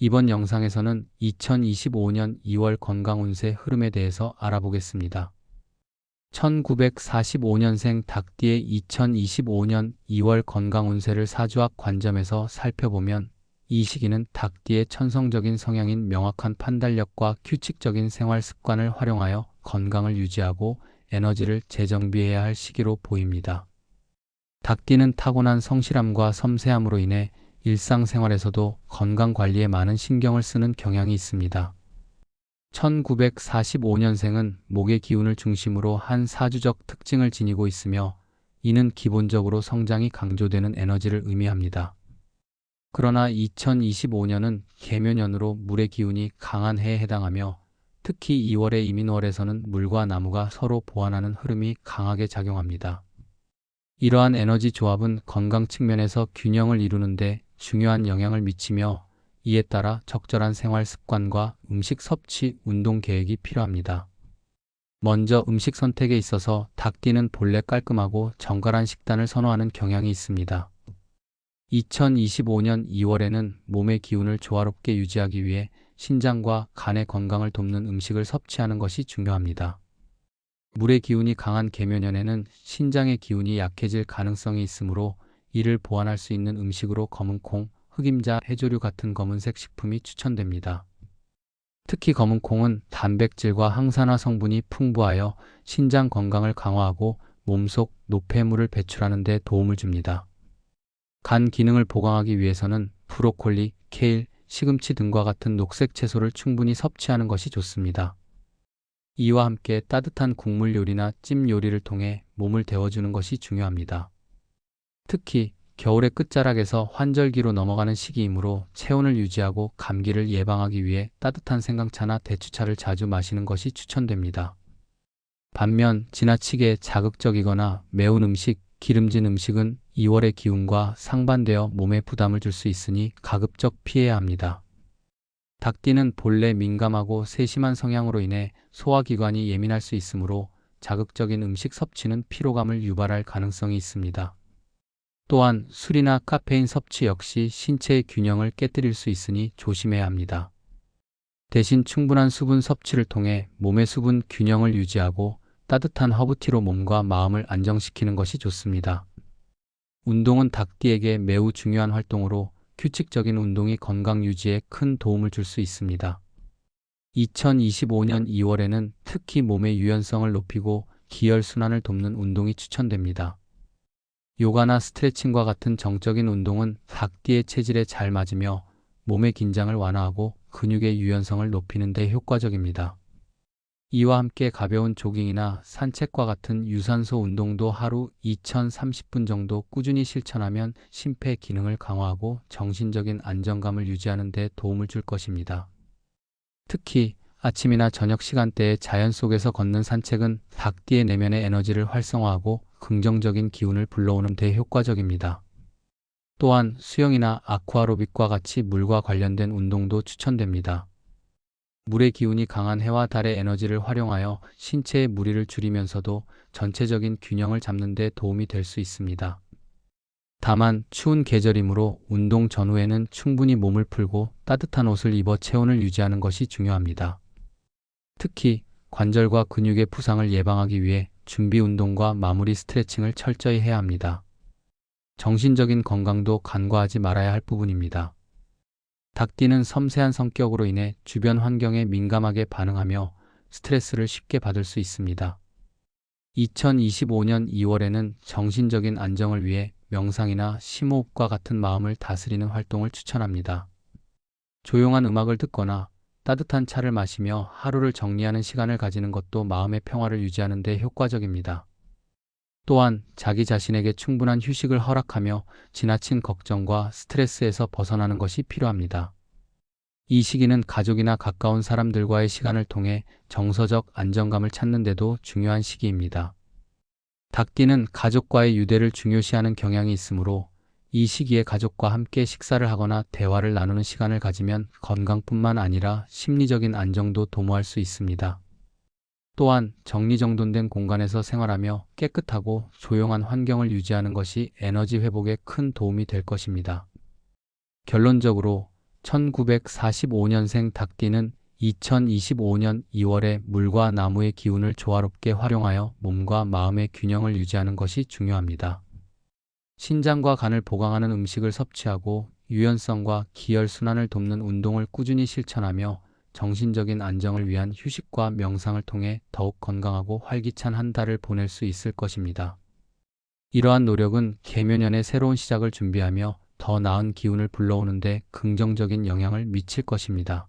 이번 영상에서는 2025년 2월 건강운세 흐름에 대해서 알아보겠습니다. 1945년생 닭띠의 2025년 2월 건강운세를 사주학 관점에서 살펴보면 이 시기는 닭띠의 천성적인 성향인 명확한 판단력과 규칙적인 생활 습관을 활용하여 건강을 유지하고 에너지를 재정비해야 할 시기로 보입니다. 닭띠는 타고난 성실함과 섬세함으로 인해 일상생활에서도 건강관리에 많은 신경을 쓰는 경향이 있습니다. 1945년생은 목의 기운을 중심으로 한 사주적 특징을 지니고 있으며 이는 기본적으로 성장이 강조되는 에너지를 의미합니다. 그러나 2025년은 계묘년으로 물의 기운이 강한 해에 해당하며 특히 2월의 이민월에서는 물과 나무가 서로 보완하는 흐름이 강하게 작용합니다. 이러한 에너지 조합은 건강 측면에서 균형을 이루는데 중요한 영향을 미치며 이에 따라 적절한 생활 습관과 음식 섭취, 운동 계획이 필요합니다. 먼저 음식 선택에 있어서 닭띠는 본래 깔끔하고 정갈한 식단을 선호하는 경향이 있습니다. 2025년 2월에는 몸의 기운을 조화롭게 유지하기 위해 신장과 간의 건강을 돕는 음식을 섭취하는 것이 중요합니다. 물의 기운이 강한 계묘년에는 신장의 기운이 약해질 가능성이 있으므로 이를 보완할 수 있는 음식으로 검은콩, 흑임자, 해조류 같은 검은색 식품이 추천됩니다. 특히 검은콩은 단백질과 항산화 성분이 풍부하여 신장 건강을 강화하고 몸속 노폐물을 배출하는 데 도움을 줍니다. 간 기능을 보강하기 위해서는 브로콜리, 케일, 시금치 등과 같은 녹색 채소를 충분히 섭취하는 것이 좋습니다. 이와 함께 따뜻한 국물 요리나 찜 요리를 통해 몸을 데워주는 것이 중요합니다. 특히 겨울의 끝자락에서 환절기로 넘어가는 시기이므로 체온을 유지하고 감기를 예방하기 위해 따뜻한 생강차나 대추차를 자주 마시는 것이 추천됩니다. 반면 지나치게 자극적이거나 매운 음식, 기름진 음식은 2월의 기운과 상반되어 몸에 부담을 줄 수 있으니 가급적 피해야 합니다. 닭띠는 본래 민감하고 세심한 성향으로 인해 소화기관이 예민할 수 있으므로 자극적인 음식 섭취는 피로감을 유발할 가능성이 있습니다. 또한 술이나 카페인 섭취 역시 신체의 균형을 깨뜨릴 수 있으니 조심해야 합니다. 대신 충분한 수분 섭취를 통해 몸의 수분 균형을 유지하고 따뜻한 허브티로 몸과 마음을 안정시키는 것이 좋습니다. 운동은 닭띠에게 매우 중요한 활동으로 규칙적인 운동이 건강 유지에 큰 도움을 줄 수 있습니다. 2025년 2월에는 특히 몸의 유연성을 높이고 기혈순환을 돕는 운동이 추천됩니다. 요가나 스트레칭과 같은 정적인 운동은 닭띠의 체질에 잘 맞으며 몸의 긴장을 완화하고 근육의 유연성을 높이는 데 효과적입니다. 이와 함께 가벼운 조깅이나 산책과 같은 유산소 운동도 하루 2030분 정도 꾸준히 실천하면 심폐 기능을 강화하고 정신적인 안정감을 유지하는 데 도움을 줄 것입니다. 특히 아침이나 저녁 시간대에 자연 속에서 걷는 산책은 닭띠의 내면의 에너지를 활성화하고 긍정적인 기운을 불러오는 데 효과적입니다. 또한 수영이나 아쿠아로빅과 같이 물과 관련된 운동도 추천됩니다. 물의 기운이 강한 해와 달의 에너지를 활용하여 신체의 무리를 줄이면서도 전체적인 균형을 잡는 데 도움이 될 수 있습니다. 다만 추운 계절이므로 운동 전후에는 충분히 몸을 풀고 따뜻한 옷을 입어 체온을 유지하는 것이 중요합니다. 특히 관절과 근육의 부상을 예방하기 위해 준비 운동과 마무리 스트레칭을 철저히 해야 합니다. 정신적인 건강도 간과하지 말아야 할 부분입니다. 닭띠는 섬세한 성격으로 인해 주변 환경에 민감하게 반응하며 스트레스를 쉽게 받을 수 있습니다. 2025년 2월에는 정신적인 안정을 위해 명상이나 심호흡과 같은 마음을 다스리는 활동을 추천합니다. 조용한 음악을 듣거나 따뜻한 차를 마시며 하루를 정리하는 시간을 가지는 것도 마음의 평화를 유지하는 데 효과적입니다. 또한 자기 자신에게 충분한 휴식을 허락하며 지나친 걱정과 스트레스에서 벗어나는 것이 필요합니다. 이 시기는 가족이나 가까운 사람들과의 시간을 통해 정서적 안정감을 찾는 데도 중요한 시기입니다. 닭띠는 가족과의 유대를 중요시하는 경향이 있으므로 이 시기에 가족과 함께 식사를 하거나 대화를 나누는 시간을 가지면 건강뿐만 아니라 심리적인 안정도 도모할 수 있습니다. 또한 정리정돈된 공간에서 생활하며 깨끗하고 조용한 환경을 유지하는 것이 에너지 회복에 큰 도움이 될 것입니다. 결론적으로 1945년생 닭띠는 2025년 2월에 물과 나무의 기운을 조화롭게 활용하여 몸과 마음의 균형을 유지하는 것이 중요합니다. 신장과 간을 보강하는 음식을 섭취하고 유연성과 기혈순환을 돕는 운동을 꾸준히 실천하며 정신적인 안정을 위한 휴식과 명상을 통해 더욱 건강하고 활기찬 한 달을 보낼 수 있을 것입니다. 이러한 노력은 개묘년의 새로운 시작을 준비하며 더 나은 기운을 불러오는 데 긍정적인 영향을 미칠 것입니다.